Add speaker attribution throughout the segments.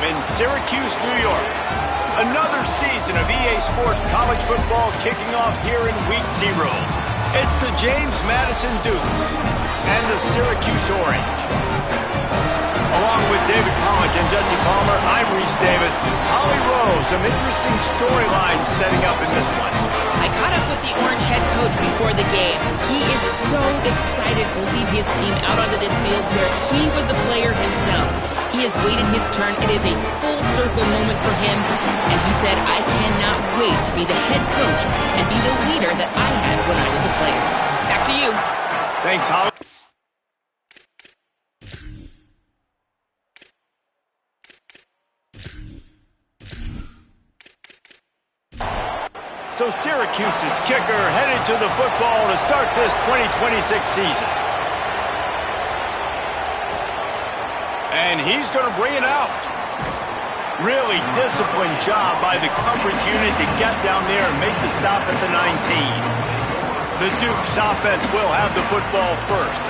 Speaker 1: in Syracuse, New York. Another season of EA Sports college football kicking off here in Week 0. It's the James Madison Dukes and the Syracuse Orange. Along with David Pollock and Jesse Palmer, I'm Reese Davis. Holly Rowe, some interesting storylines setting up in this one.
Speaker 2: I caught up with the Orange head coach before the game. He is so excited to lead his team out onto this field where he was a player himself. He has waited his turn. It is a full circle moment for him. And he said, I cannot wait to be the head coach and be the leader that I had when I was a player. Back to you.
Speaker 1: Thanks, Holly. So Syracuse's kicker headed to the football to start this 2026 season. And he's going to bring it out. Really disciplined job by the coverage unit to get down there and make the stop at the 19. The Dukes offense will have the football first.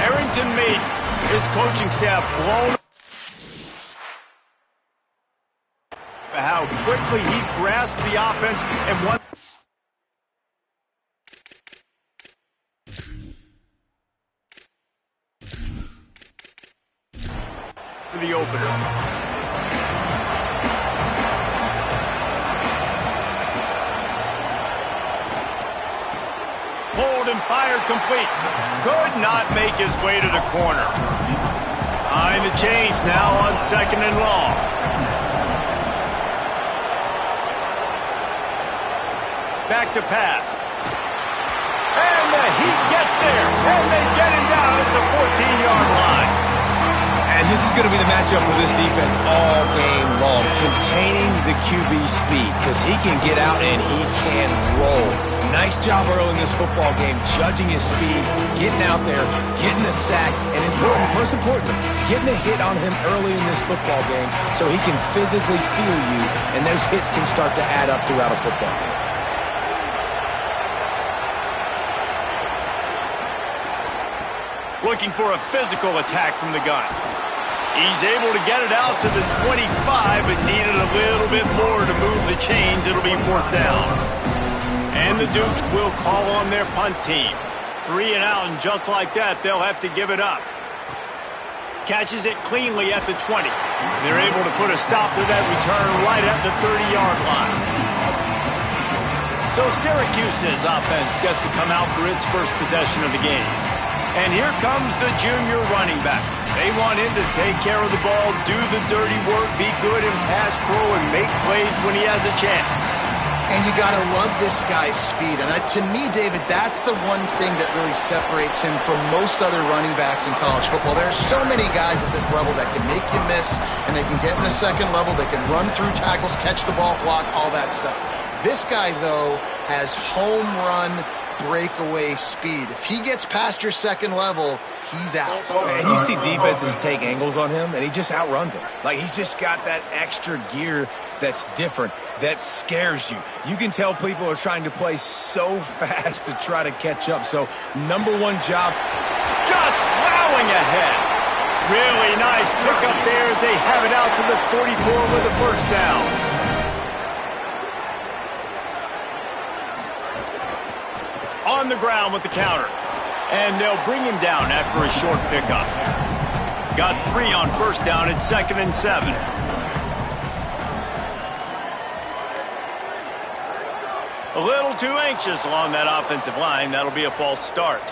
Speaker 1: Arrington made his coaching staff blown. How quickly he grasped the offense and won. For the opener. Pulled and fired complete. Could not make his way to the corner. Behind the chains now on 2nd and long. Back to pass. And the Heat gets there. And they get him down at the 14-yard line.
Speaker 3: And this is going to be the matchup for this defense all game long. Containing the QB speed because he can get out and he can roll. Nice job early in this football game, judging his speed, getting out there, getting the sack, and most importantly, getting a hit on him early in this football game so he can physically feel you, and those hits can start to add up throughout a football game.
Speaker 1: Looking for a physical attack from the gun. He's able to get it out to the 25, but needed a little bit more to move the chains. It'll be 4th down. And the Dukes will call on their punt team. 3 and out, and just like that, they'll have to give it up. Catches it cleanly at the 20. They're able to put a stop to that return right at the 30-yard line. So Syracuse's offense gets to come out for its first possession of the game. And here comes the junior running back. They want him to take care of the ball, do the dirty work, be good in pass pro, and make plays when he has a chance.
Speaker 4: And you got to love this guy's speed. And to me, David, that's the one thing that really separates him from most other running backs in college football. There are so many guys at this level that can make you miss, and they can get in the second level, they can run through tackles, catch the ball, block, all that stuff. This guy, though, has home run breakaway speed. If he gets past your second level, he's out.
Speaker 3: And you see defenses take angles on him, and he just outruns them. Like, he's just got that extra gear that's different, that scares you. You can tell people are trying to play so fast to try to catch up. So, number one job.
Speaker 1: Just plowing ahead. Really nice pickup there as they have it out to the 44 with a first down. On the ground with the counter. And they'll bring him down after a short pickup. Got 3 on first down at 2nd and 7. A little too anxious along that offensive line. That'll be a false start.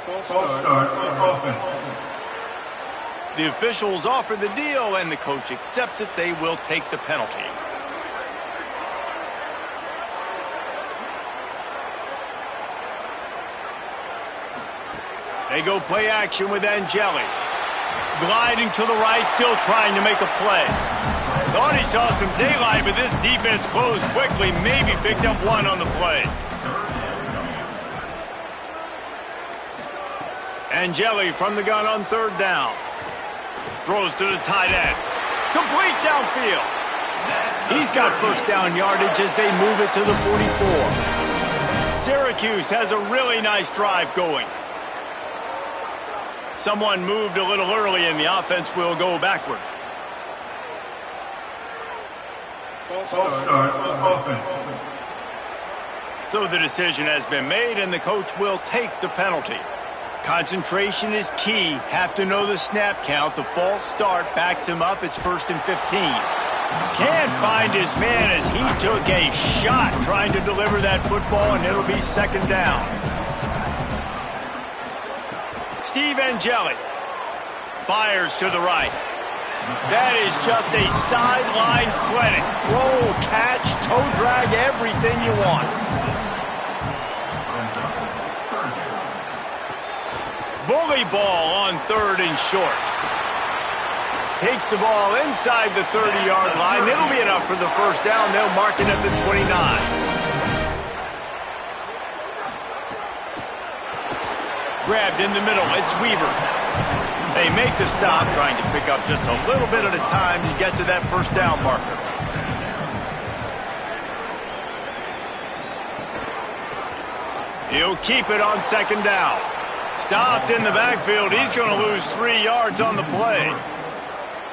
Speaker 5: False start offense.
Speaker 1: The officials offer the deal, and the coach accepts it. They will take the penalty. They go play action with Angeli. Gliding to the right, still trying to make a play. Thought he saw some daylight, but this defense closed quickly. Maybe picked up 1 on the play. Angeli from the gun on 3rd down. Throws to the tight end. Complete downfield. He's got first down yardage as they move it to the 44. Syracuse has a really nice drive going. Someone moved a little early and the offense will go backward.
Speaker 5: False start, offense.
Speaker 1: So the decision has been made and the coach will take the penalty. Concentration is key. Have to know the snap count. The false start backs him up. It's 1st and 15. Can't find his man as he took a shot trying to deliver that football, and it'll be 2nd down. Steve Angeli fires to the right. That is just a sideline clinic. Throw, catch, toe drag, everything you want. Bully ball on 3rd and short. Takes the ball inside the 30-yard line. It'll be enough for the 1st down. They'll mark it at the 29. Grabbed in the middle. It's Weaver. They make the stop, trying to pick up just a little bit at a time to get to that 1st down marker. He'll keep it on 2nd down. Stopped in the backfield. He's going to lose 3 yards on the play.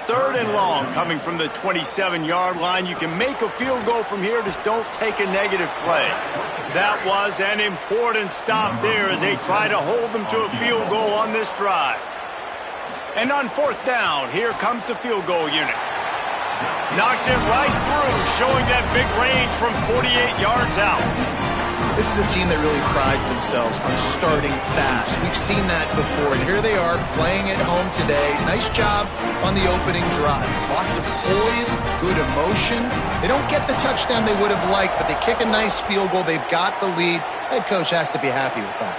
Speaker 1: 3rd and long coming from the 27-yard line. You can make a field goal from here. Just don't take a negative play. That was an important stop there as they try to hold them to a field goal on this drive. And on 4th down, here comes the field goal unit. Knocked it right through, showing that big range from 48 yards out.
Speaker 4: This is a team that really prides themselves on starting fast. We've seen that before, and here they are playing at home today. Nice job on the opening drive. Lots of poise, good emotion. They don't get the touchdown they would have liked, but they kick a nice field goal. They've got the lead. Head coach has to be happy with that.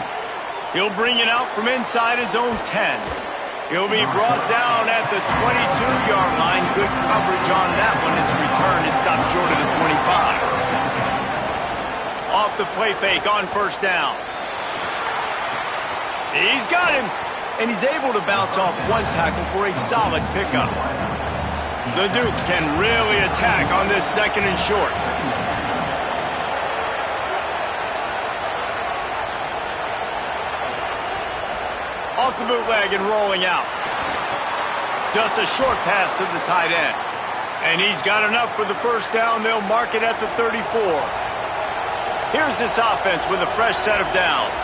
Speaker 1: He'll bring it out from inside his own 10. He'll be brought down at the 22-yard line. Good coverage on that one. His return is stopped short of the 25. Off the play fake on 1st down. He's got him, and he's able to bounce off one tackle for a solid pickup. The Dukes can really attack on this 2nd and short. Off the bootleg and rolling out. Just a short pass to the tight end. And he's got enough for the 1st down. They'll mark it at the 34. Here's this offense with a fresh set of downs.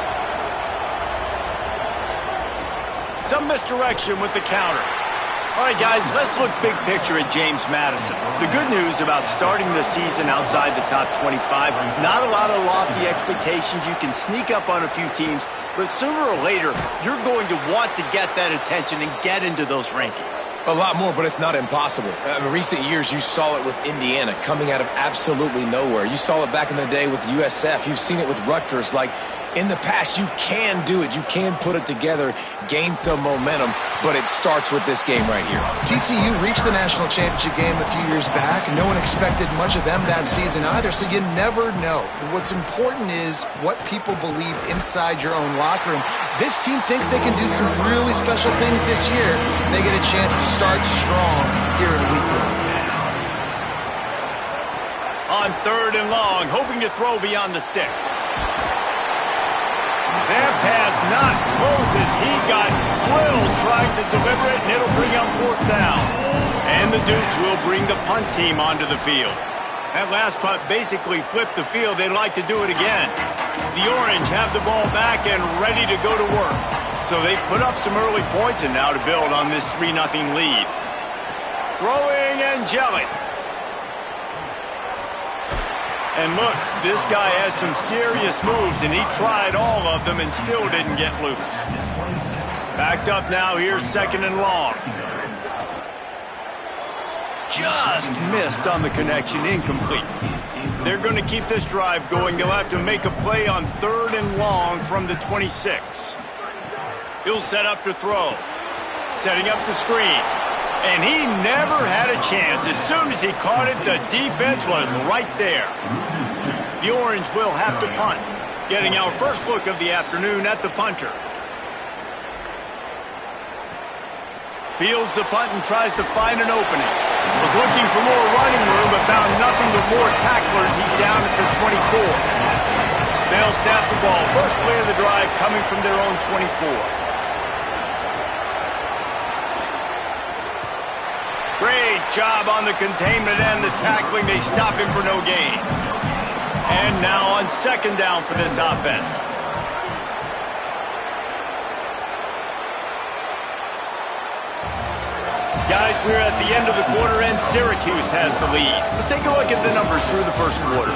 Speaker 1: Some misdirection with the counter. All right, guys, let's look big picture at James Madison. The good news about starting the season outside the top 25, not a lot of lofty expectations. You can sneak up on a few teams, but sooner or later, you're going to want to get that attention and get into those rankings.
Speaker 3: A lot more, but it's not impossible. In recent years, you saw it with Indiana coming out of absolutely nowhere. You saw it back in the day with USF. You've seen it with Rutgers. Like, in the past, you can do it. You can put it together, gain some momentum, but it starts with this game right here.
Speaker 4: TCU reached the national championship game a few years back. No one expected much of them that season either, so you never know. What's important is what people believe inside your own locker room. This team thinks they can do some really special things this year. They get a chance to start strong here in week
Speaker 1: On1. 3rd and long, hoping to throw beyond the sticks. That pass not close as he got drilled trying to deliver it, and it'll bring up 4th down. And the Dukes will bring the punt team onto the field. That last punt basically flipped the field. They'd like to do it again. The Orange have the ball back and ready to go to work. So they put up some early points and now to build on this 3-0 lead. Throwing Angeli. And look, this guy has some serious moves, and he tried all of them and still didn't get loose. Backed up now, here's 2nd and long. Just missed on the connection, incomplete. They're going to keep this drive going. They'll have to make a play on 3rd and long from the 26. He'll set up to throw. Setting up the screen. And he never had a chance. As soon as he caught it, the defense was right there. The Orange will have to punt. Getting our first look of the afternoon at the punter. Fields the punt and tries to find an opening. Was looking for more running room, but found nothing but more tacklers. He's down at the 24. They'll snap the ball. First play of the drive coming from their own 24. job on the containment and the tackling. They stop him for no gain. And now on second down for this offense. Guys, we're at the end of the quarter, and Syracuse has the lead. Let's take a look at the numbers through the first quarter.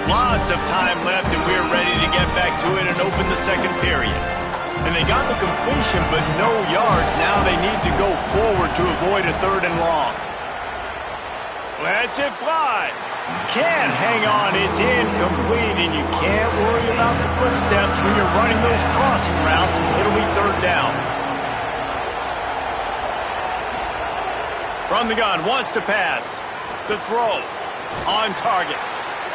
Speaker 1: Lots of time left, and we're ready to get back to it and open the second period. And they got the completion, but no yards. Now they need to go forward to avoid a third and long. Lets it fly. Can't hang on. It's incomplete, and you can't worry about the footsteps when you're running those crossing routes. It'll be third down. From the gun, wants to pass. The throw. On target.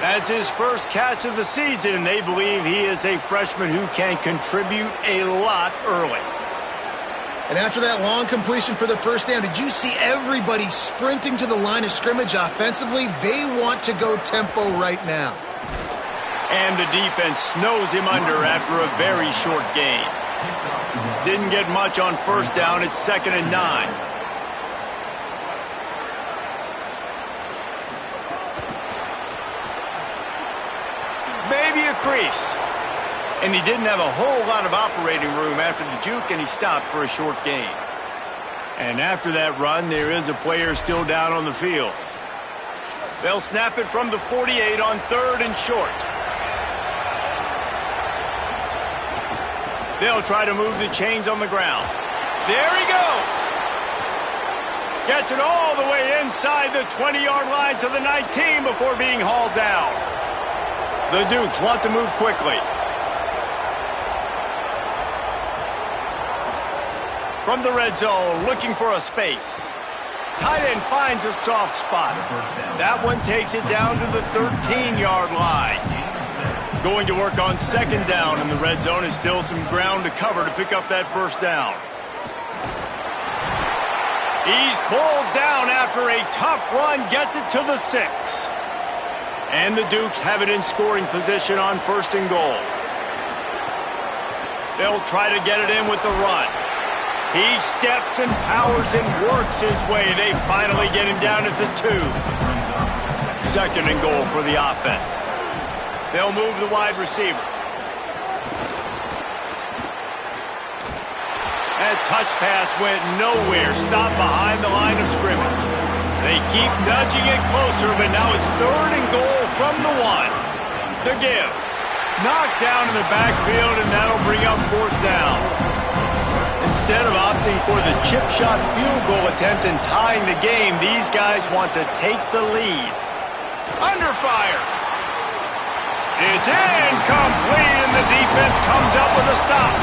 Speaker 1: That's his first catch of the season, and they believe he is a freshman who can contribute a lot early.
Speaker 4: And after that long completion for the first down, did you see everybody sprinting to the line of scrimmage offensively? They want to go tempo right now.
Speaker 1: And the defense snows him under after a very short gain. Didn't get much on first down. It's 2nd and 9. Maybe a crease. And he didn't have a whole lot of operating room after the juke, and he stopped for a short gain. And after that run, there is a player still down on the field. They'll snap it from the 48 on 3rd and short. They'll try to move the chains on the ground. There he goes. Gets it all the way inside the 20-yard line to the 19 before being hauled down. The Dukes want to move quickly. From the red zone, looking for a space. Tight end finds a soft spot. That one takes it down to the 13-yard line. Going to work on second down in the red zone. Is still some ground to cover to pick up that first down. He's pulled down after a tough run, gets it to the 6. And the Dukes have it in scoring position on 1st and goal. They'll try to get it in with the run. He steps and powers and works his way. They finally get him down at the 2. 2nd and goal for the offense. They'll move the wide receiver. That touch pass went nowhere. Stopped behind the line of scrimmage. They keep nudging it closer, but now it's 3rd and goal from the 1. The give. Knocked down in the backfield, and that'll bring up 4th down. Instead of opting for the chip shot field goal attempt and tying the game, these guys want to take the lead. Under fire. It's incomplete, and the defense comes up with a stop.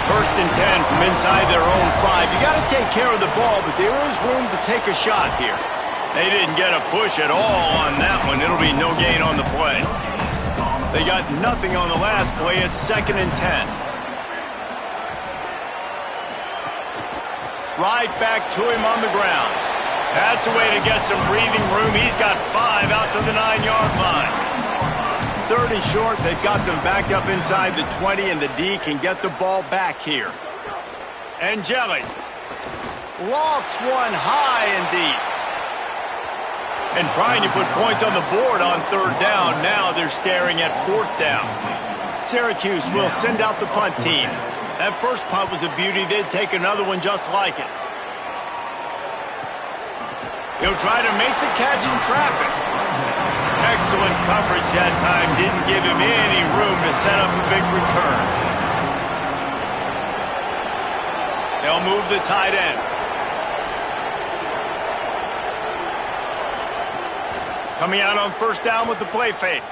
Speaker 1: 1st and 10 from inside their own 5. You got to take care of the ball, but there is room to take a shot here. They didn't get a push at all on that one. It'll be no gain on the play. They got nothing on the last play. It's 2nd and 10. Right back to him on the ground. That's a way to get some breathing room. He's got 5 out to the 9-yard line. 3rd and short. They've got them back up inside the 20, and the D can get the ball back here. Angeli lofts one high and deep. And trying to put points on the board on 3rd down. Now they're staring at 4th down. Syracuse will send out the punt team. That first punt was a beauty. They'd take another one just like it. He'll try to make the catch in traffic. Excellent coverage that time. Didn't give him any room to set up a big return. They'll move the tight end. Coming out on 1st down with the play fake.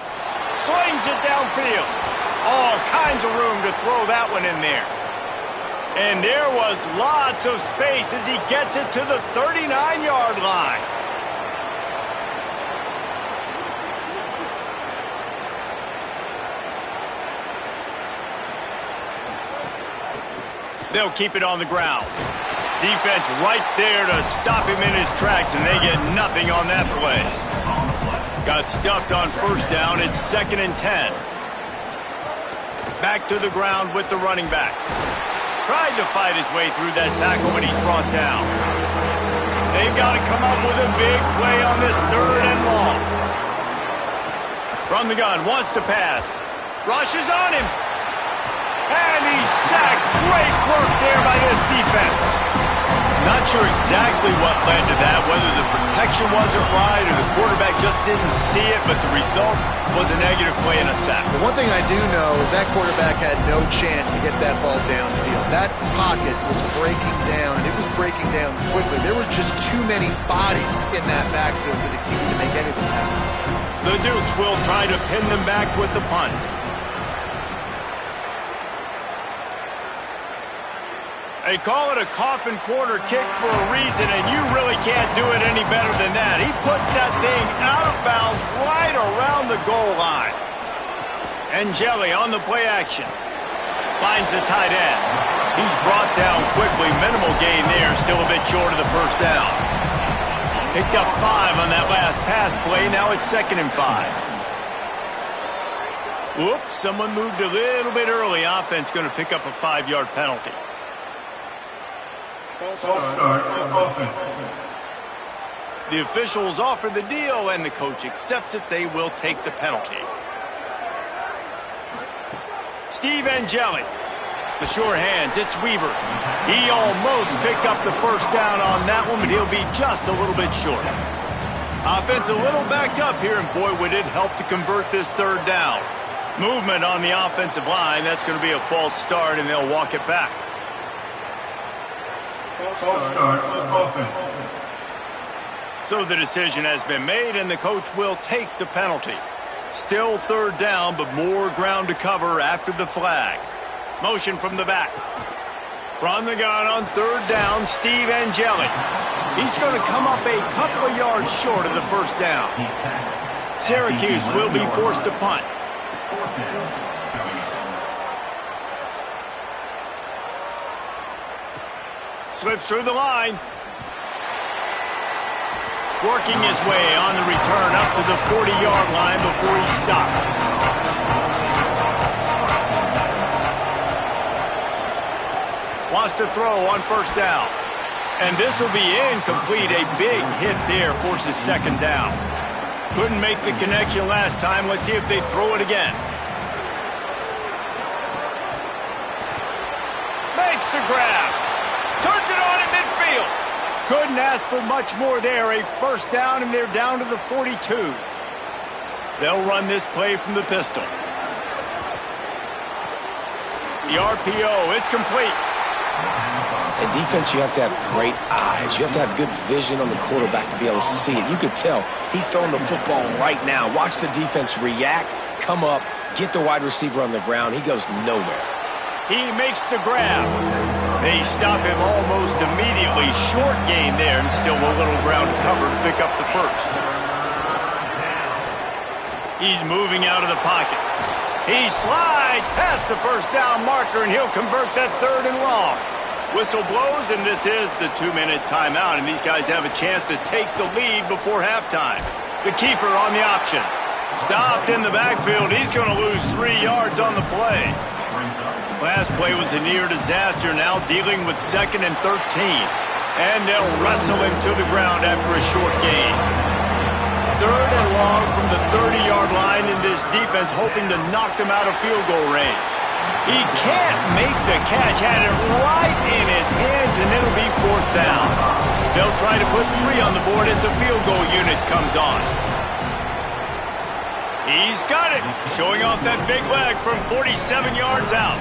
Speaker 1: Slings it downfield. All kinds of room to throw that one in there. And there was lots of space as he gets it to the 39-yard line. They'll keep it on the ground. Defense right there to stop him in his tracks, and they get nothing on that play. Got stuffed on first down. It's 2nd and 10. Back to the ground with the running back. Tried to fight his way through that tackle, but he's brought down. They've got to come up with a big play on this 3rd and long. From the gun, wants to pass. Rushes on him. And he's sacked. Great work there by this defense. Not sure exactly what led to that, whether the protection wasn't right or the quarterback just didn't see it, but the result was a negative play and a sack.
Speaker 4: The one thing I do know is that quarterback had no chance to get that ball downfield. That pocket was breaking down, and it was breaking down quickly. There were just too many bodies in that backfield for the QB to make anything happen.
Speaker 1: The Dukes will try to pin them back with the punt. They call it a coffin corner kick for a reason, and you really can't do it any better than that. He puts that thing out of bounds right around the goal line. And Jelly on the play action. Finds the tight end. He's brought down quickly. Minimal gain there. Still a bit short of the first down. Picked up 5 on that last pass play. Now it's 2nd and 5. Whoops, someone moved a little bit early. Offense going to pick up a 5-yard penalty. The officials offer the deal, and the coach accepts it. They will take the penalty. Steve Angeli. The sure hands, it's Weaver. He almost picked up the first down on that one, but he'll be just a little bit short. Offense a little backed up here, and boy, would it help to convert this 3rd down. Movement on the offensive line. That's going to be a false start, and they'll walk it back. So the decision has been made, and the coach will take the penalty. Still 3rd down, but more ground to cover after the flag. Motion from the back. From the gun on 3rd down, Steve Angeli. He's going to come up a couple of yards short of the first down. Syracuse will be forced to punt. Slips through the line. Working his way on the return up to the 40-yard line before he stopped. Wants to throw on first down. And this will be incomplete. A big hit there forces 2nd down. Couldn't make the connection last time. Let's see if they throw it again. Makes the grab. Turns it on in midfield. Couldn't ask for much more there. A first down, and they're down to the 42. They'll run this play from the pistol. The RPO, it's complete.
Speaker 3: In defense, you have to have great eyes. You have to have good vision on the quarterback to be able to see it. You could tell he's throwing the football right now. Watch the defense react, come up, get the wide receiver on the ground. He goes nowhere.
Speaker 1: He makes the grab. They stop him almost immediately. Short gain there, and still a little ground to cover to pick up the first. He's moving out of the pocket. He slides past the first down marker, and he'll convert that 3rd and long. Whistle blows, and this is the 2-minute timeout, and these guys have a chance to take the lead before halftime. The keeper on the option. Stopped in the backfield. He's going to lose 3 yards on the play. Last play was a near disaster, now dealing with 2nd and 13. And they'll wrestle him to the ground after a short gain. 3rd and long from the 30-yard line, in this defense hoping to knock them out of field goal range. He can't make the catch, had it right in his hands, and it'll be 4th down. They'll try to put 3 on the board as the field goal unit comes on. He's got it, showing off that big leg from 47 yards out.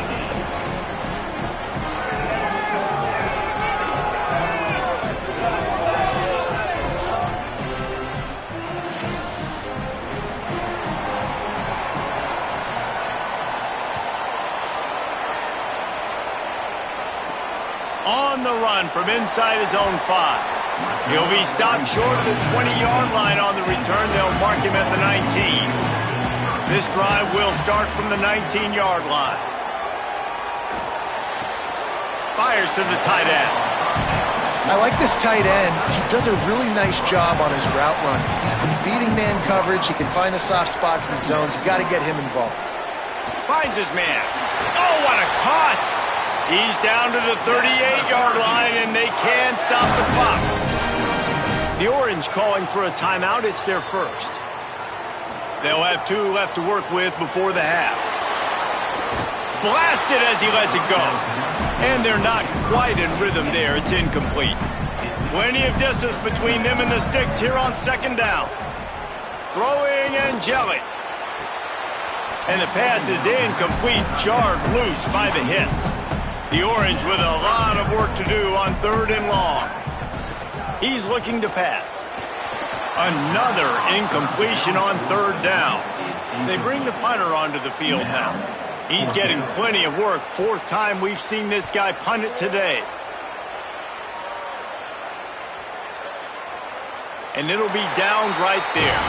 Speaker 1: On the run from inside his own 5. He'll be stopped short of the 20-yard line on the return. They'll mark him at the 19. This drive will start from the 19-yard line. Fires to the tight end.
Speaker 4: I like this tight end. He does a really nice job on his route run. He's been beating man coverage. He can find the soft spots and zones. You got to get him involved.
Speaker 1: Finds his man. Oh, what a cut! He's down to the 38-yard line, and they can't stop the clock. The Orange calling for a timeout. It's their first. They'll have 2 left to work with before the half. Blasted as he lets it go. And they're not quite in rhythm there. It's incomplete. Plenty of distance between them and the sticks here on second down. Throwing and jelly. And the pass is incomplete, jarred loose by the hit. The Orange with a lot of work to do on 3rd and long. He's looking to pass. Another incompletion on 3rd down. They bring the punter onto the field now. He's getting plenty of work. 4th time we've seen this guy punt it today. And it'll be down right there.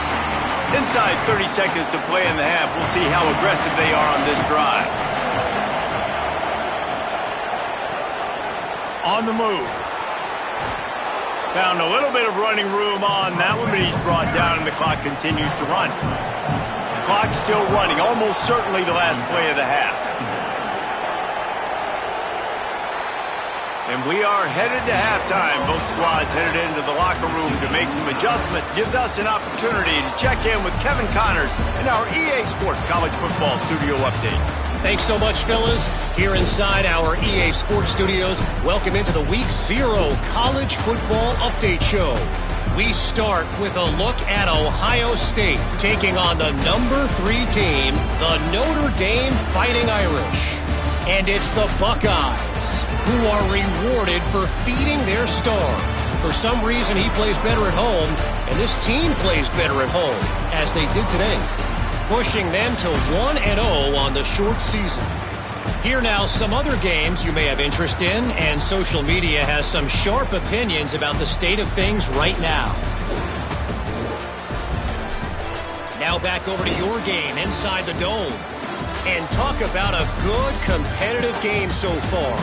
Speaker 1: Inside 30 seconds to play in the half. We'll see how aggressive they are on this drive. On the move. Found a little bit of running room on that one, but he's brought down and the clock continues to run. Clock still running, almost certainly the last play of the half. And we are headed to halftime. Both squads headed into the locker room to make some adjustments. Gives us an opportunity to check in with Kevin Connors in our EA Sports College Football Studio Update.
Speaker 6: Thanks so much, fellas. Here inside our EA Sports Studios, welcome into the Week 0 College Football Update Show. We start with a look at Ohio State taking on the number 3 team, the Notre Dame Fighting Irish. And it's the Buckeyes who are rewarded for feeding their star. For some reason, he plays better at home, and this team plays better at home, as they did today, pushing them to 1-0 on the short season. Here now, some other games you may have interest in, and social media has some sharp opinions about the state of things right now. Now back over to your game inside the Dome. And talk about a good competitive game so far.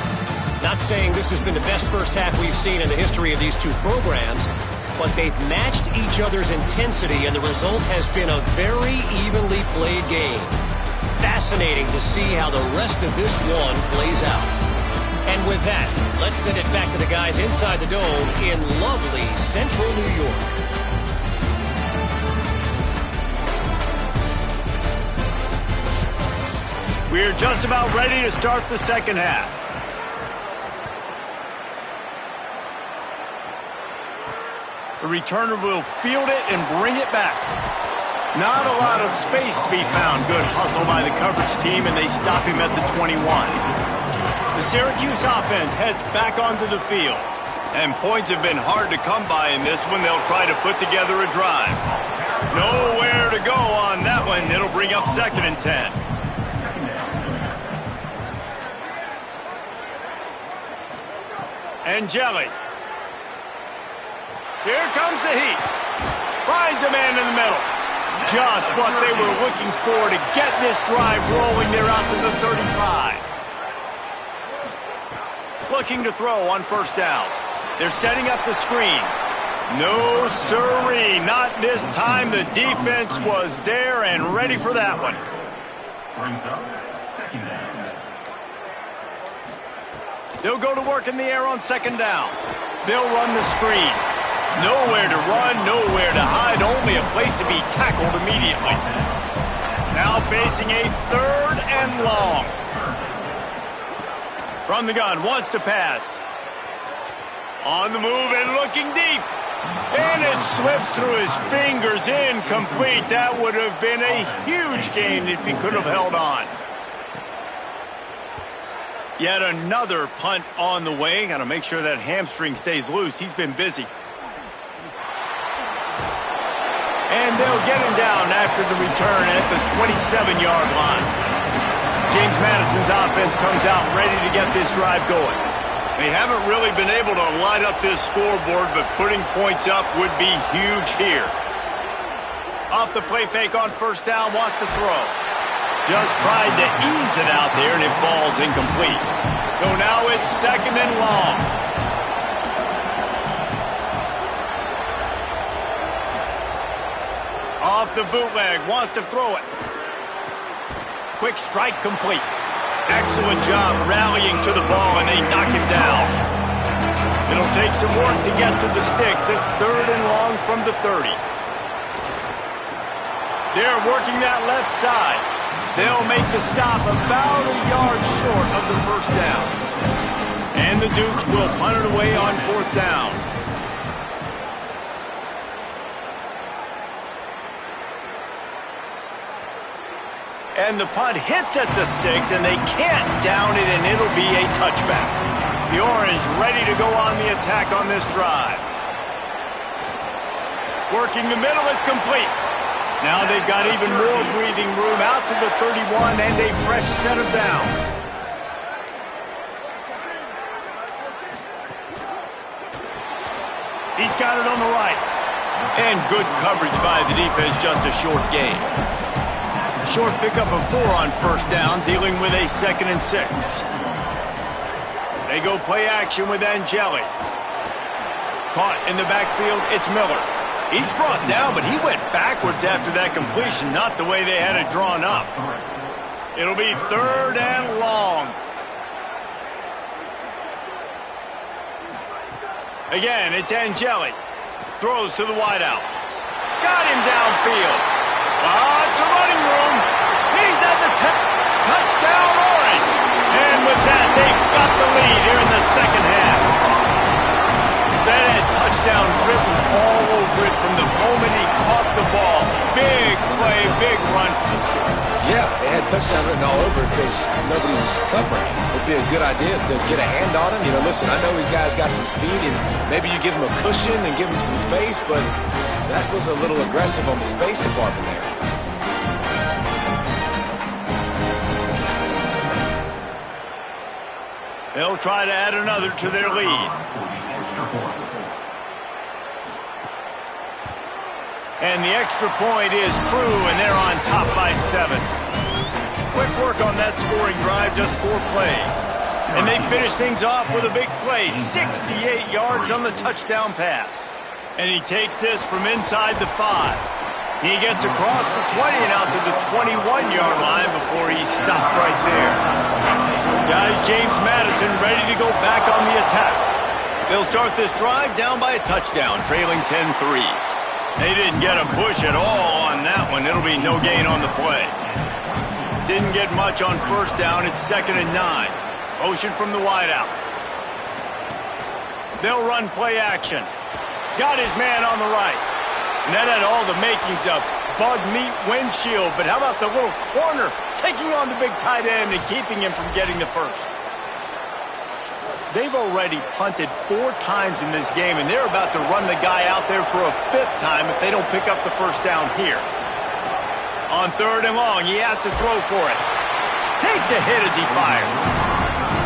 Speaker 6: Not saying this has been the best first half we've seen in the history of these two programs, but they've matched each other's intensity, and the result has been a very evenly played game. Fascinating to see how the rest of this one plays out. And with that, let's send it back to the guys inside the Dome in lovely central New York.
Speaker 1: We're just about ready to start the second half. The returner will field it and bring it back. Not a lot of space to be found. Good hustle by the coverage team, and they stop him at the 21. The Syracuse offense heads back onto the field. And points have been hard to come by in this one. They'll try to put together a drive. Nowhere to go on that one. It'll bring up 2nd and 10. And Jelly. Here comes the heat. Finds a man in the middle. Just what they were looking for to get this drive rolling. They're out to the 35. Looking to throw on 1st down. They're setting up the screen. No siree, not this time. The defense was there and ready for that one.
Speaker 5: Brings up 2nd down.
Speaker 1: They'll go to work in the air on 2nd down. They'll run the screen. Nowhere to run, nowhere to hide, only a place to be tackled immediately. Now facing a 3rd and long. From the gun, wants to pass. On the move and looking deep. And it slips through his fingers, incomplete. That would have been a huge gain if he could have held on. Yet another punt on the way. Got to make sure that hamstring stays loose. He's been busy. And they'll get him down after the return at the 27-yard line. James Madison's offense comes out ready to get this drive going. They haven't really been able to light up this scoreboard, but putting points up would be huge here. Off the play fake on 1st down, wants to throw. Just tried to ease it out there, and it falls incomplete. So now it's 2nd and long. Off the bootleg, wants to throw it. Quick strike complete. Excellent job rallying to the ball, and they knock him down. It'll take some work to get to the sticks. It's 3rd and long from the 30. They're working that left side. They'll make the stop about a yard short of the first down. And the Dukes will punt it away on 4th down. And the punt hits at the 6, and they can't down it, and it'll be a touchback. The Orange ready to go on the attack on this drive. Working the middle, it's complete. Now they've got even more breathing room out to the 31 and a fresh set of downs. He's got it on the right. And good coverage by the defense, just a short gain. Short pickup of 4 on 1st down, dealing with a 2nd and 6. They go play action with Angeli. Caught in the backfield, it's Miller. He's brought down, but he went backwards after that completion, not the way they had it drawn up. It'll be 3rd and long. Again, it's Angeli. Throws to the wideout. Got him downfield. Lots of running room. He's at the touchdown Orange. And with that, they've got the lead here in the 2nd half. That had touchdown written all over it from the moment he caught the ball. Big play, big run for the score.
Speaker 3: Yeah, it had touchdown written all over it because nobody was covering him. It'd be a good idea to get a hand on him. You know, listen, I know these guys got some speed, and maybe you give him a cushion and give him some space, but that was a little aggressive on the space department there.
Speaker 1: They'll try to add another to their lead. And the extra point is true, and they're on top by 7. Quick work on that scoring drive, just 4 plays. And they finish things off with a big play, 68 yards on the touchdown pass. And he takes this from inside the 5. He gets across the 20 and out to the 21-yard line before he's stopped right there. Guys, James Madison ready to go back on the attack. They'll start this drive down by a touchdown, trailing 10-3. They didn't get a push at all on that one. It'll be no gain on the play. Didn't get much on 1st down. It's 2nd and 9. Motion from the wideout. They'll run play action. Got his man on the right. And that had all the makings of bug meat windshield. But how about the little corner taking on the big tight end and keeping him from getting the first? They've already punted 4 times in this game, and they're about to run the guy out there for a 5th time if they don't pick up the 1st down here. On 3rd and long, he has to throw for it. Takes a hit as he fires.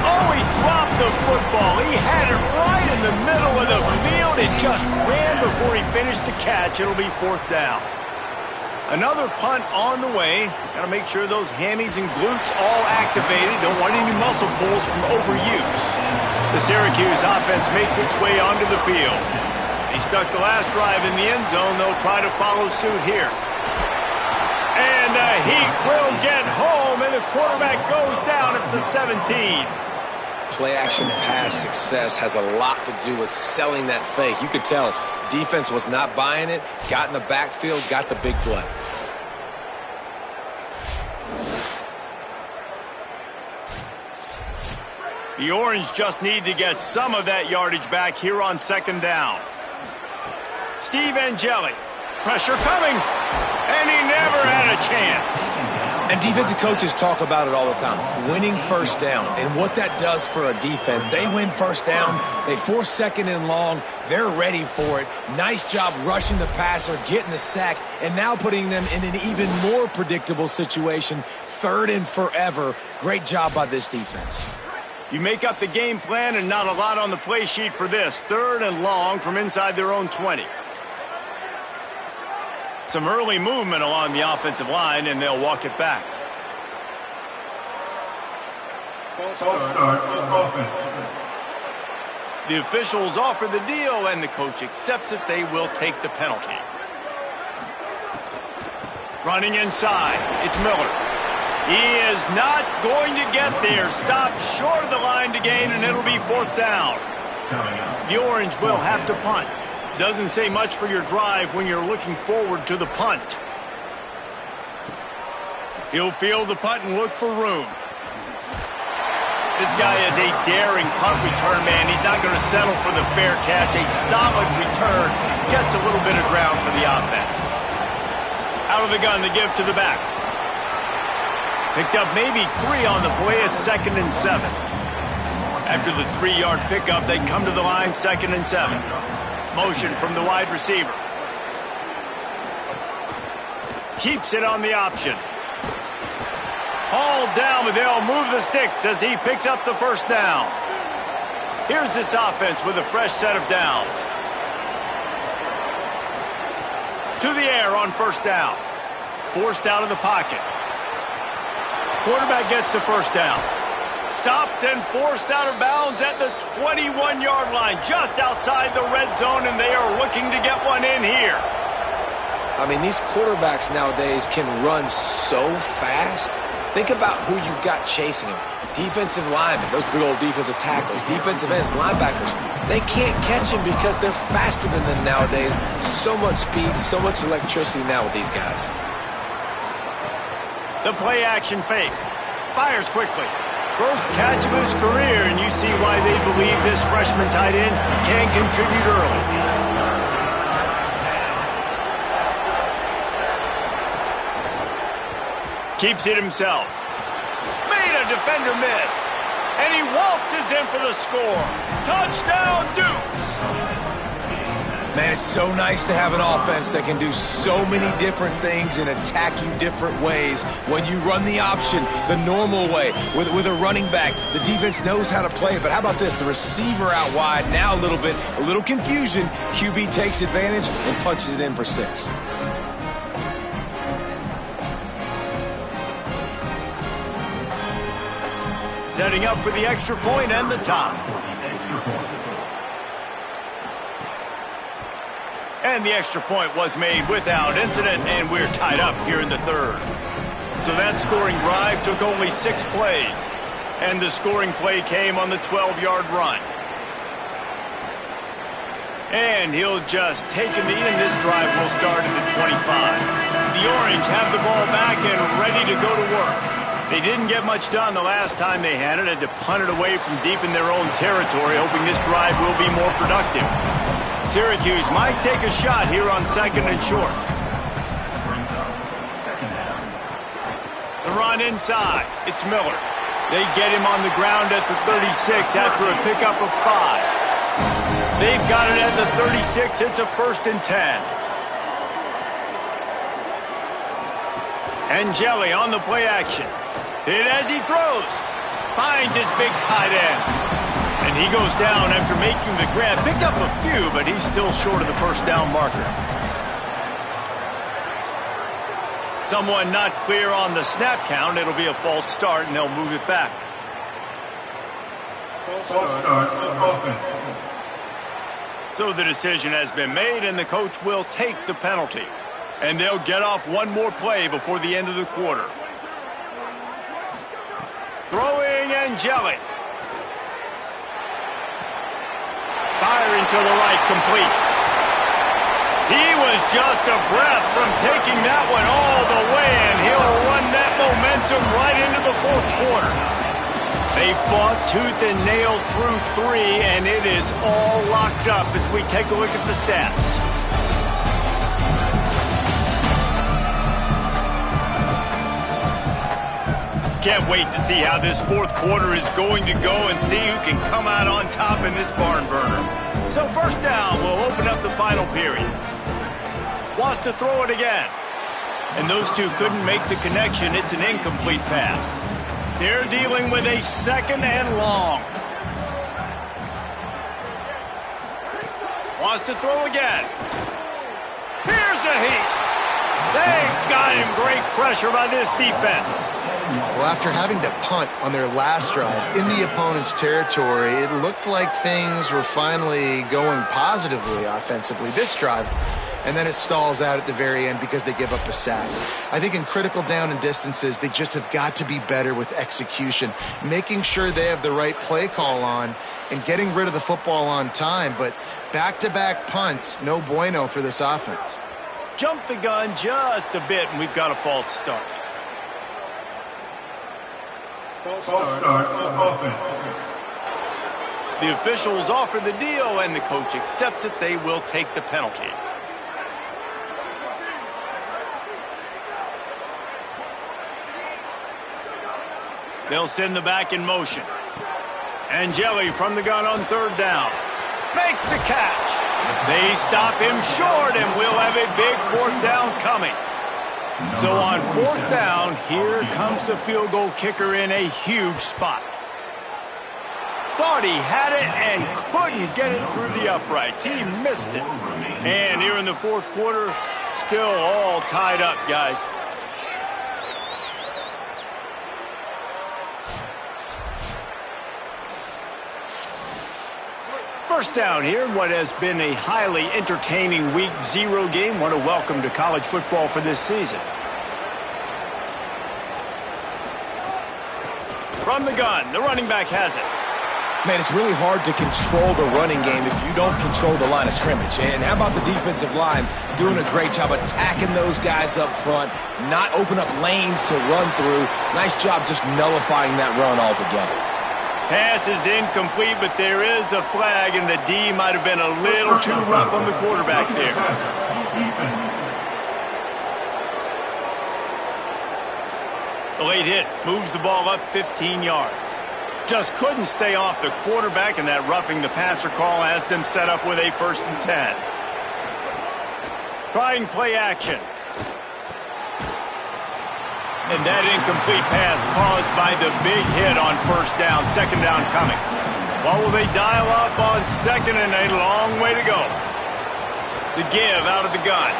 Speaker 1: Oh, he dropped the football. He had it right in the middle of the field. It just ran before he finished the catch. It'll be 4th down. Another punt on the way. Got to make sure those hammies and glutes all activated. Don't want any muscle pulls from overuse. The Syracuse offense makes its way onto the field. He stuck the last drive in the end zone. They'll try to follow suit here. And the Heat will get home, and the quarterback goes down at the 17.
Speaker 3: Play-action pass success has a lot to do with selling that fake. You could tell defense was not buying it, got in the backfield, got the big play.
Speaker 1: The Orange just need to get some of that yardage back here on 2nd down. Steve Angeli. Pressure coming. And he never had a chance.
Speaker 3: And defensive coaches talk about it all the time. Winning 1st down. And what that does for a defense. They win 1st down. They force 2nd and long. They're ready for it. Nice job rushing the passer, getting the sack, and now putting them in an even more predictable situation. 3rd and forever. Great job by this defense.
Speaker 1: You make up the game plan and not a lot on the play sheet for this. 3rd and long from inside their own 20. Some early movement along the offensive line, and they'll walk it back. The officials offer the deal, and the coach accepts it. They will take the penalty. Running inside, it's Miller. He is not going to get there. Stopped short of the line to gain, and it'll be 4th down. The Orange will have to punt. Doesn't say much for your drive when you're looking forward to the punt. He'll field the punt and look for room. This guy is a daring punt return man. He's not going to settle for the fair catch. A solid return. Gets a little bit of ground for the offense. Out of the gun to give to the back. Picked up maybe 3 on the play at 2nd and 7. After the 3-yard pickup, they come to the line, 2nd and 7. Motion from the wide receiver. Keeps it on the option. Hauled down, but they'll move the sticks as he picks up the 1st down. Here's this offense with a fresh set of downs. To the air on 1st down. Forced out of the pocket. Quarterback gets the 1st down. Stopped and forced out of bounds at the 21-yard line, just outside the red zone, and they are looking to get one in here.
Speaker 3: I mean, these quarterbacks nowadays can run so fast. Think about who you've got chasing them. Defensive linemen, those big old defensive tackles, defensive ends, linebackers. They can't catch him because they're faster than them nowadays. So much speed, so much electricity now with these guys.
Speaker 1: The play-action fake. Fires quickly. First catch of his career, and you see why they believe this freshman tight end can contribute early. Keeps it himself. Made a defender miss. And he waltzes in for the score. Touchdown, Dukes!
Speaker 3: Man, it's so nice to have an offense that can do so many different things and attack you different ways. When you run the option the normal way with a running back, the defense knows how to play it. But how about this? The receiver out wide, now a little confusion. QB takes advantage and punches it in for 6.
Speaker 1: Setting up for the extra point and the tie. And the extra point was made without incident, and we're tied up here in the 3rd. So that scoring drive took only 6 plays, and the scoring play came on the 12-yard run. And he'll just take a knee, and this drive will start at the 25. The Orange have the ball back and ready to go to work. They didn't get much done the last time they had it, had to punt it away from deep in their own territory, hoping this drive will be more productive. Syracuse might take a shot here on 2nd and short. The run inside. It's Miller. They get him on the ground at the 36 after a pickup of 5. They've got it at the 36. It's a 1st and 10. Angeli on the play action. Hit as he throws. Finds his big tight end. And he goes down after making the grab. Picked up a few, but he's still short of the 1st down marker. Someone not clear on the snap count. It'll be a false start, and they'll move it back.
Speaker 5: False start, offense.
Speaker 1: So the decision has been made, and the coach will take the penalty. And they'll get off one more play before the end of the quarter. Throwing Angeli. Firing to the right, complete. He was just a breath from taking that one all the way, and he'll run that momentum right into the 4th quarter. They fought tooth and nail through 3, and it is all locked up as we take a look at the stats. Can't wait to see how this 4th quarter is going to go and see who can come out on top in this barn burner. So 1st down will open up the final period. Wants to throw it again. And those two couldn't make the connection. It's an incomplete pass. They're dealing with a 2nd and long. Wants to throw again. Here's a heat. They got him. Great pressure by this defense.
Speaker 4: Well, after having to punt on their last drive in the opponent's territory, it looked like things were finally going positively offensively. This drive, and then it stalls out at the very end because they give up a sack. I think in critical down and distances, they just have got to be better with execution, making sure they have the right play call on and getting rid of the football on time. But back-to-back punts, no bueno for this offense.
Speaker 1: Jump the gun just a bit, and we've got a false start.
Speaker 5: False start offense.
Speaker 1: The officials offer the deal, and the coach accepts it. They will take the penalty. They'll send the back in motion. Angeli from the gun on third down. Makes the catch. They stop him short, and we'll have a big fourth down coming. So on fourth down, here comes the field goal kicker in a huge spot. Thought he had it and couldn't get it through the uprights. He missed it. And here in the fourth quarter, still all tied up, guys. First down here in what has been a highly entertaining Week 0 game. What a welcome to college football for this season. From the gun, the running back has it.
Speaker 3: Man, it's really hard to control the running game if you don't control the line of scrimmage. And how about the defensive line doing a great job attacking those guys up front, not open up lanes to run through. Nice job just nullifying that run altogether.
Speaker 1: Pass is incomplete, but there is a flag, and the D might have been a little too rough on the quarterback there. The late hit moves the ball up 15 yards. Just couldn't stay off the quarterback, and that roughing the passer call has them set up with a 1st and 10. Trying play action. And that incomplete pass caused by the big hit on first down. Second down coming. What will they dial up on second, and a long way to go? The give out of the gun.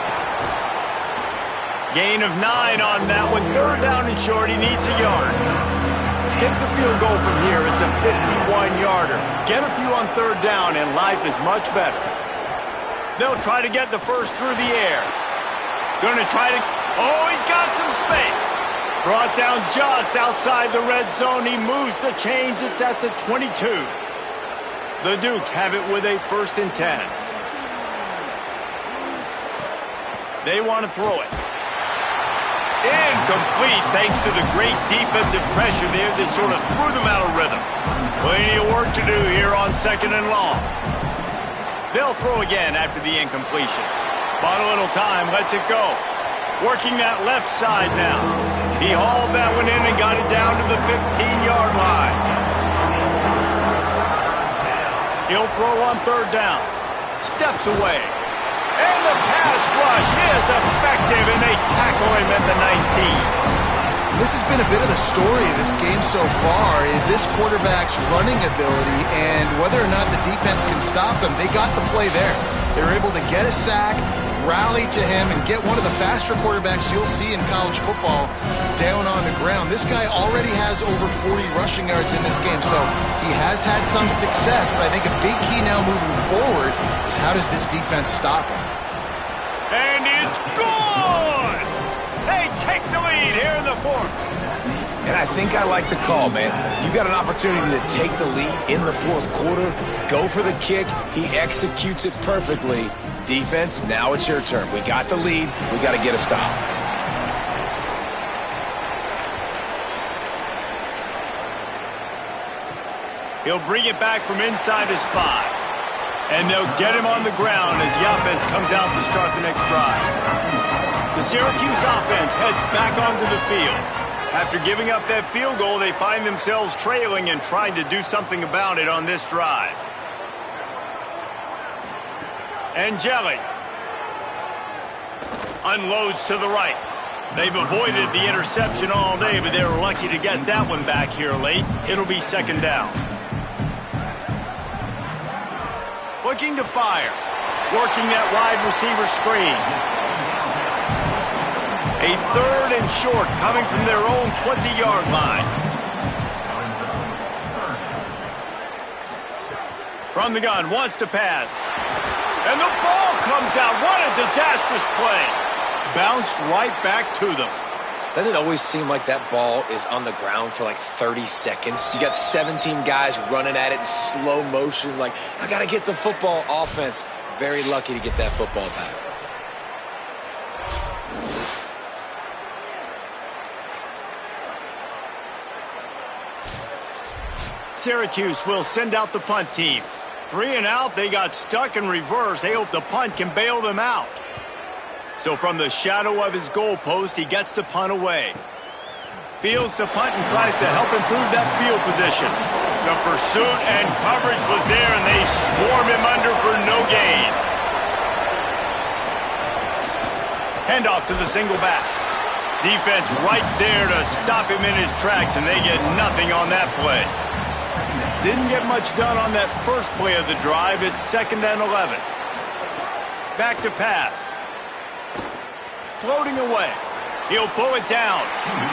Speaker 1: Gain of 9 on that one. Third down and short. He needs a yard. Take the field goal from here. It's a 51-yarder. Get a few on third down, and life is much better. They'll try to get the first through the air. Going to try to... Oh, he's got some space. Brought down just outside the red zone. He moves the chains. It's at the 22. The Dukes have it with a 1st and 10. They want to throw it. Incomplete, thanks to the great defensive pressure there that sort of threw them out of rhythm. Plenty of work to do here on second and long. They'll throw again after the incompletion. Bought a little time, lets it go. Working that left side now. He hauled that one in and got it down to the 15-yard line. He'll throw on third down. Steps away. And the pass rush is effective, and they tackle him at the 19.
Speaker 4: This has been a bit of the story of this game so far, is this quarterback's running ability and whether or not the defense can stop them. They got the play there. They were able to get a sack, rally to him, and get one of the faster quarterbacks you'll see in college football down on the ground. This guy already has over 40 rushing yards in this game, so he has had some success, but I think a big key now moving forward is how does this defense stop him?
Speaker 1: And it's good! They take the lead here in the fourth.
Speaker 3: And I think I like the call, man. You got an opportunity to take the lead in the fourth quarter, go for the kick. He executes it perfectly. Defense, now it's your turn. We got the lead. We got to get a stop.
Speaker 1: He'll bring it back from inside his 5. And they'll get him on the ground as the offense comes out to start the next drive. The Syracuse offense heads back onto the field. After giving up that field goal, they find themselves trailing and trying to do something about it on this drive. Angeli unloads to the right. They've avoided the interception all day, but they were lucky to get that one back here late. It'll be second down. Looking to fire. Working that wide receiver screen. A third and short coming from their own 20-yard line. From the gun, wants to pass. And the ball comes out. What a disastrous play. Bounced right back to them.
Speaker 3: Doesn't it always seem like that ball is on the ground for like 30 seconds? You got 17 guys running at it in slow motion. Like, I got to get the football. Offense, very lucky to get that football back.
Speaker 1: Syracuse will send out the punt team. 3 and out, they got stuck in reverse. They hope the punt can bail them out. So from the shadow of his goalpost, he gets the punt away. Fields the punt and tries to help improve that field position. The pursuit and coverage was there, and they swarm him under for no gain. Handoff to the single back. Defense right there to stop him in his tracks, and they get nothing on that play. Didn't get much done on that first play of the drive. It's 2nd and 11. Back to pass. Floating away. He'll pull it down,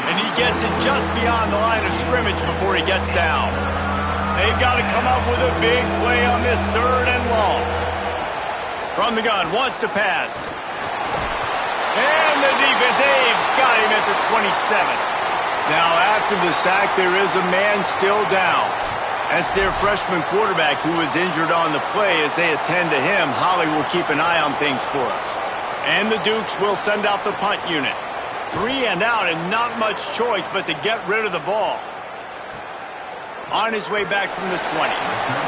Speaker 1: and he gets it just beyond the line of scrimmage before he gets down. They've got to come up with a big play on this 3rd and long. From the gun, wants to pass. And the defense, they've got him at the 27. Now, after the sack, there is a man still down. That's their freshman quarterback who was injured on the play. As they attend to him, Holly will keep an eye on things for us. And the Dukes will send out the punt unit. 3 and out, and not much choice but to get rid of the ball. On his way back from the 20.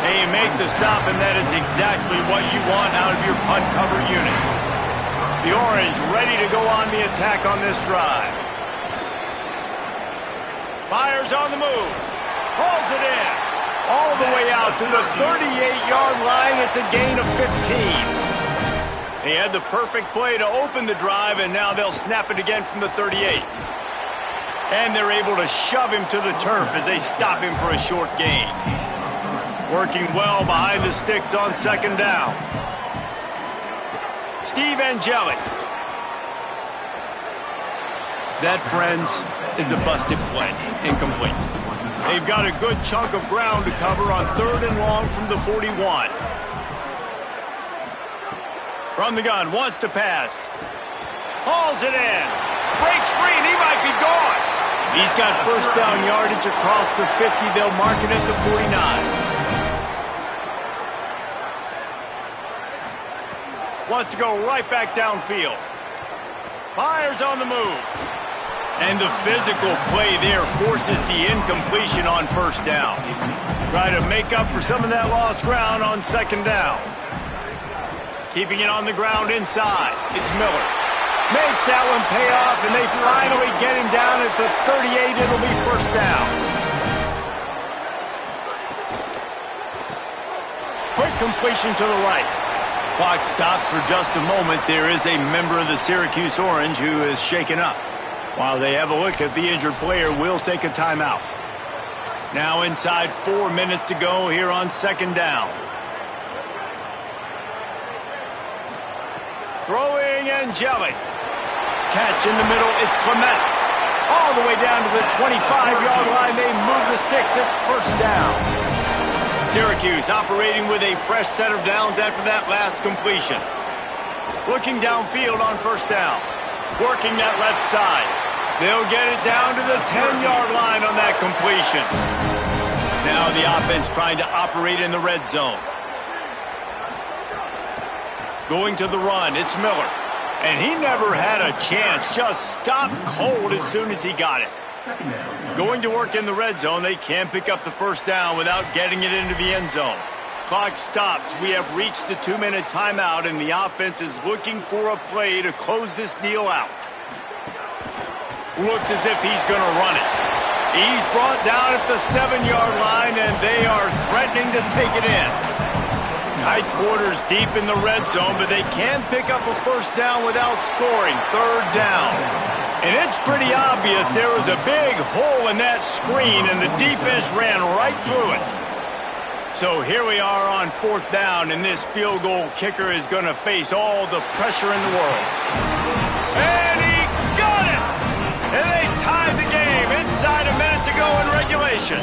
Speaker 1: They make the stop, and that is exactly what you want out of your punt cover unit. The Orange ready to go on the attack on this drive. Fires on the move. Pulls it in. All the way out to the 38-yard line. It's a gain of 15. They had the perfect play to open the drive, and now they'll snap it again from the 38. And they're able to shove him to the turf as they stop him for a short gain. Working well behind the sticks on 2nd down. Steve Angeli. That, friends, is a busted play. Incomplete. They've got a good chunk of ground to cover on 3rd and long from the 41. From the gun, wants to pass. Hauls it in. Breaks free, and he might be gone. He's got first down yardage across the 50. They'll mark it at the 49. Wants to go right back downfield. Fires on the move. And the physical play there forces the incompletion on 1st down. Try to make up for some of that lost ground on 2nd down. Keeping it on the ground inside. It's Miller. Makes that one pay off, and they finally get him down at the 38. It'll be 1st down. Quick completion to the right. Clock stops for just a moment. There is a member of the Syracuse Orange who is shaken up. While they have a look at the injured player, we'll take a timeout. Now inside 4 minutes to go here on 2nd down. Throwing Angeli. Catch in the middle. It's Clement. All the way down to the 25-yard line. They move the sticks. It's 1st down. Syracuse operating with a fresh set of downs after that last completion. Looking downfield on 1st down. Working that left side. They'll get it down to the 10-yard line on that completion. Now the offense trying to operate in the red zone. Going to the run, it's Miller. And he never had a chance. Just stopped cold as soon as he got it. Going to work in the red zone, they can't pick up the 1st down without getting it into the end zone. Clock stops. We have reached the 2-minute timeout, and the offense is looking for a play to close this deal out. Looks as if he's going to run it. He's brought down at the 7-yard line, and they are threatening to take it in. Tight quarters deep in the red zone, but they can't pick up a 1st down without scoring. 3rd down. And it's pretty obvious there was a big hole in that screen, and the defense ran right through it. So here we are on 4th down, and this field goal kicker is going to face all the pressure in the world. And he got it! And they tied the game inside a minute to go in regulation.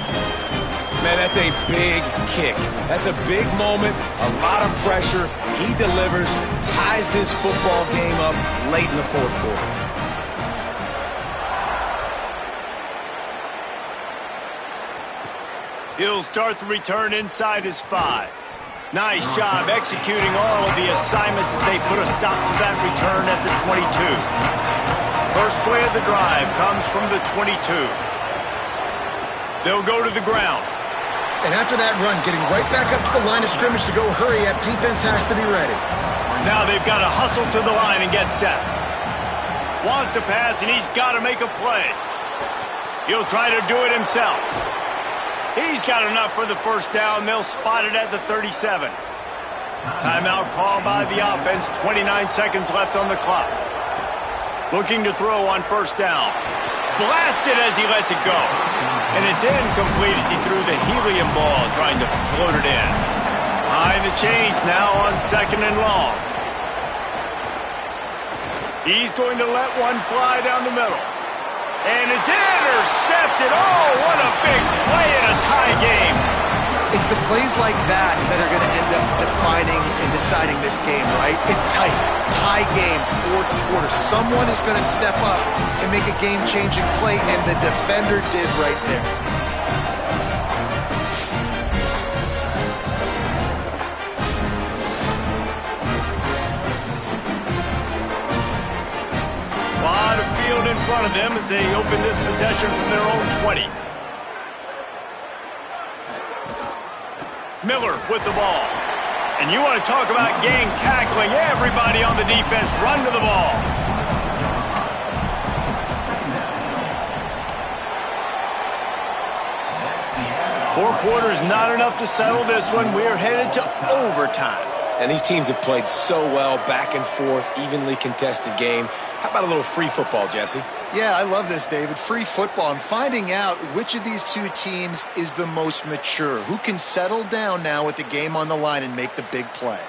Speaker 3: Man, that's a big kick. That's a big moment, a lot of pressure. He delivers, ties this football game up late in the fourth quarter.
Speaker 1: He'll start the return inside his 5. Nice job executing all of the assignments as they put a stop to that return at the 22. First play of the drive comes from the 22. They'll go to the ground.
Speaker 4: And after that run, getting right back up to the line of scrimmage to go hurry up, defense has to be ready.
Speaker 1: Now they've got to hustle to the line and get set. Wants to pass, and he's got to make a play. He'll try to do it himself. He's got enough for the first down. They'll spot it at the 37. Timeout called by the offense. 29 seconds left on the clock. Looking to throw on first down. Blasted as he lets it go. And it's incomplete as he threw the helium ball trying to float it in. Behind the chains now on second and long. He's going to let one fly down the middle. And it's intercepted. Oh, what a big play in a tie game.
Speaker 4: It's the plays like that that are going to end up defining and deciding this game, right? It's tight. Tie game, fourth quarter. Someone is going to step up and make a game-changing play, and the defender did right there.
Speaker 1: A lot of field in front of them as they open this possession from their own 20. Miller with the ball. And you want to talk about game tackling. Everybody on the defense run to the ball. Four quarters not enough to settle this one. We're headed to overtime.
Speaker 3: And these teams have played so well, back and forth, evenly contested game. How about a little free football, Jesse?
Speaker 4: Yeah, I love this, David. Free football. And finding out which of these two teams is the most mature. Who can settle down now with the game on the line and make the big play.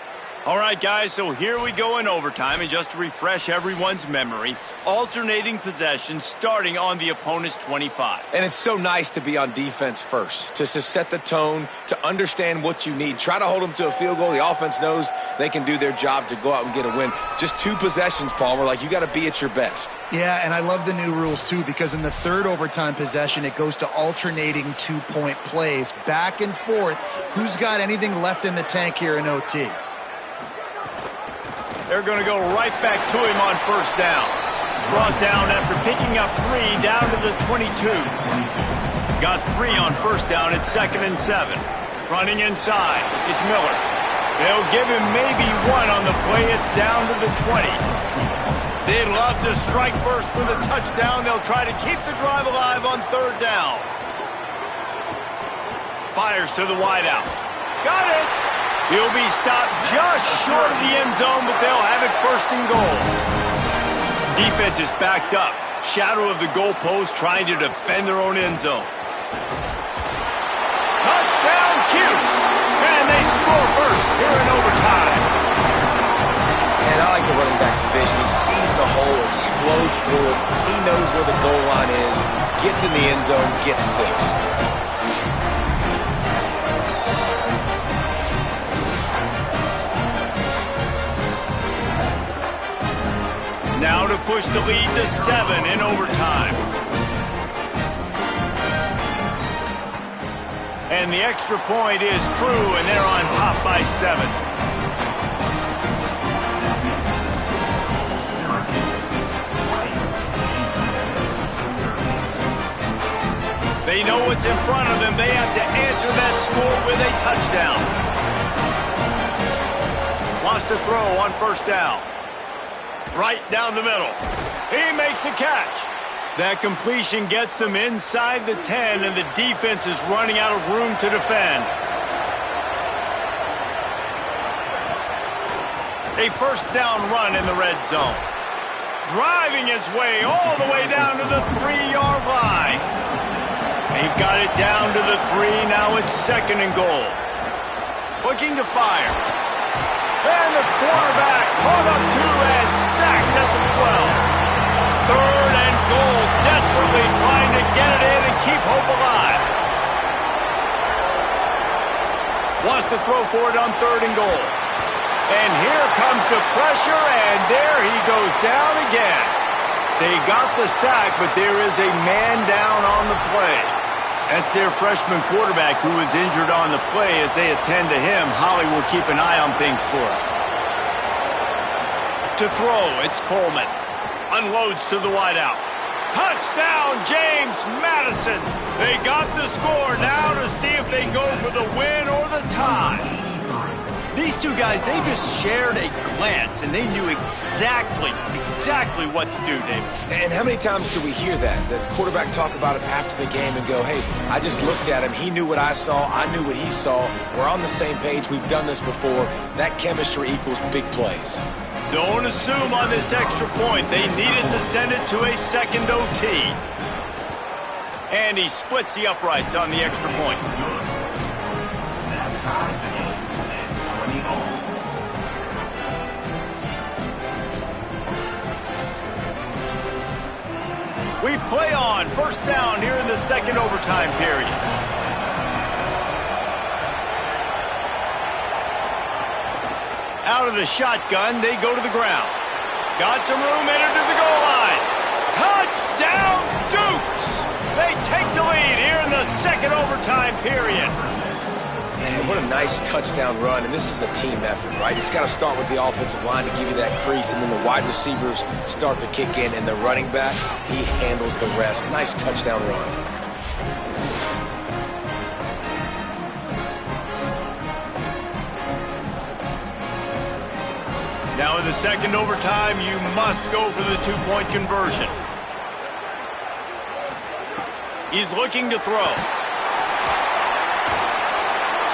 Speaker 1: All right, guys, so here we go in overtime. And just to refresh everyone's memory, alternating possession starting on the opponent's 25.
Speaker 3: And it's so nice to be on defense first, to set the tone, to understand what you need. Try to hold them to a field goal. The offense knows they can do their job to go out and get a win. Just 2 possessions, Palmer. Like, you got to be at your best.
Speaker 4: Yeah, and I love the new rules, too, because in the third overtime possession, it goes to alternating 2-point plays, back and forth. Who's got anything left in the tank here in OT?
Speaker 1: They're going to go right back to him on first down. Brought down after picking up 3 down to the 22. Got 3 on first down at 2nd and 7. Running inside, it's Miller. They'll give him maybe 1 on the play. It's down to the 20. They'd love to strike first with a touchdown. They'll try to keep the drive alive on third down. Fires to the wideout. Got it! He'll be stopped just short of the end zone, but they'll have it first and goal. Defense is backed up. Shadow of the goalpost trying to defend their own end zone. Touchdown, Cuse! And they score first here in overtime.
Speaker 3: And I like the running back's vision. He sees the hole, explodes through it. He knows where the goal line is, gets in the end zone, gets 6.
Speaker 1: Now to push the lead to 7 in overtime. And the extra point is true, and they're on top by 7. They know what's in front of them. They have to answer that score with a touchdown. Wants to throw on first down. Right down the middle. He makes a catch. That completion gets them inside the 10, and the defense is running out of room to defend. A first down run in the red zone. Driving his way all the way down to the 3-yard line. They've got it down to the 3. Now it's 2nd and goal. Looking to fire. And the quarterback caught up to and sacked at the 12. 3rd and goal, desperately trying to get it in and keep hope alive. throw for it on 3rd and goal. And here comes the pressure, and there he goes down again. They got the sack, but there is a man down on the play. That's their freshman quarterback who was injured on the play. As they attend to him, Holly will keep an eye on things for us. To throw, it's Coleman. Unloads to the wideout. Touchdown, James Madison. They got the score now to see if they go for the win or the tie. These two guys, they just shared a glance, and they knew exactly what to do, David.
Speaker 3: And how many times do we hear that? The quarterback talk about it after the game and go, hey, I just looked at him. He knew what I saw. I knew what he saw. We're on the same page. We've done this before. That chemistry equals big plays.
Speaker 1: Don't assume on this extra point. They needed to send it to a second OT. And he splits the uprights on the extra point. We play on 1st down here in the 2nd overtime period. Out of the shotgun, they go to the ground. Got some room, entered to the goal line. Touchdown, Dukes! They take the lead here in the 2nd overtime period.
Speaker 3: Man, what a nice touchdown run, and this is a team effort, right? It's got to start with the offensive line to give you that crease, and then the wide receivers start to kick in, and the running back, he handles the rest. Nice touchdown run.
Speaker 1: Now in the 2nd overtime, you must go for the 2-point conversion. He's looking to throw.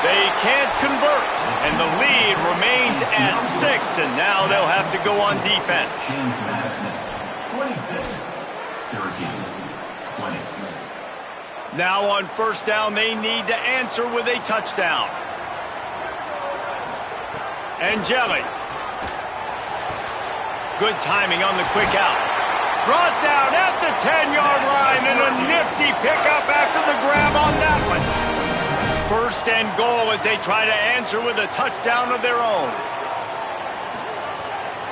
Speaker 1: They can't convert, and the lead remains at 6, and now they'll have to go on defense.
Speaker 5: James Madison, 26. Syracuse, 20.
Speaker 1: Now on 1st down, they need to answer with a touchdown. Angeli. Good timing on the quick out. Brought down at the 10-yard line, and a nifty pickup after the grab on that one. 1st and goal as they try to answer with a touchdown of their own.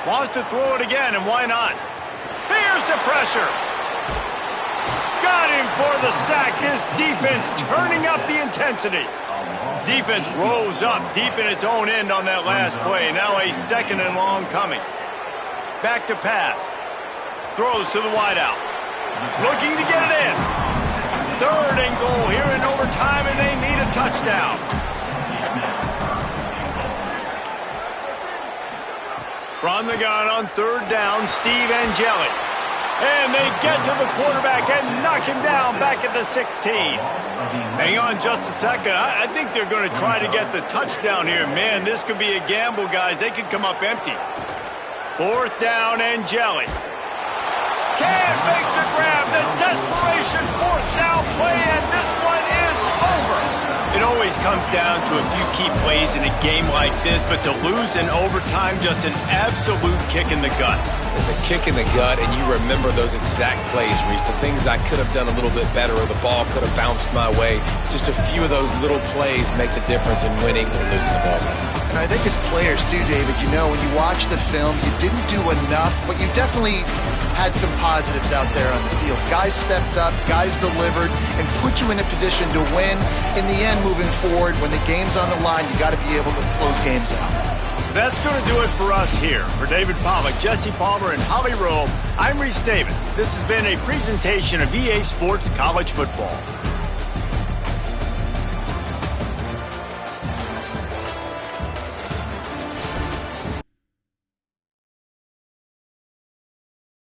Speaker 1: Wants to throw it again, and why not? Here's the pressure. Got him for the sack. This defense turning up the intensity. Defense rose up deep in its own end on that last play. Now a 2nd and long coming. Back to pass. Throws to the wideout. Looking to get it in. 3rd and goal here in overtime, and they need a touchdown. From the gun on 3rd down, Steve Angeli. And they get to the quarterback and knock him down back at the 16. Hang on just a second. I think they're going to try to get the touchdown here. Man, this could be a gamble, guys. They could come up empty. 4th down, Angeli. Can't make the grab. The desperation 4th down play, and this one is over. It always comes down to a few key plays in a game like this, but to lose in overtime, just an absolute kick in the gut.
Speaker 3: It's a kick in the gut, and you remember those exact plays, Reese. The things I could have done a little bit better, or the ball could have bounced my way. Just a few of those little plays make the difference in winning or losing the ball game.
Speaker 4: And I think as players too, David, you know, when you watch the film, you didn't do enough, but you definitely had some positives out there on the field. Guys stepped up, guys delivered, and put you in a position to win. In the end, moving forward, when the game's on the line, you got to be able to close games out.
Speaker 1: That's going to do it for us here. For David Pollack, Jesse Palmer, and Holly Rowe, I'm Reese Davis. This has been a presentation of EA Sports College Football.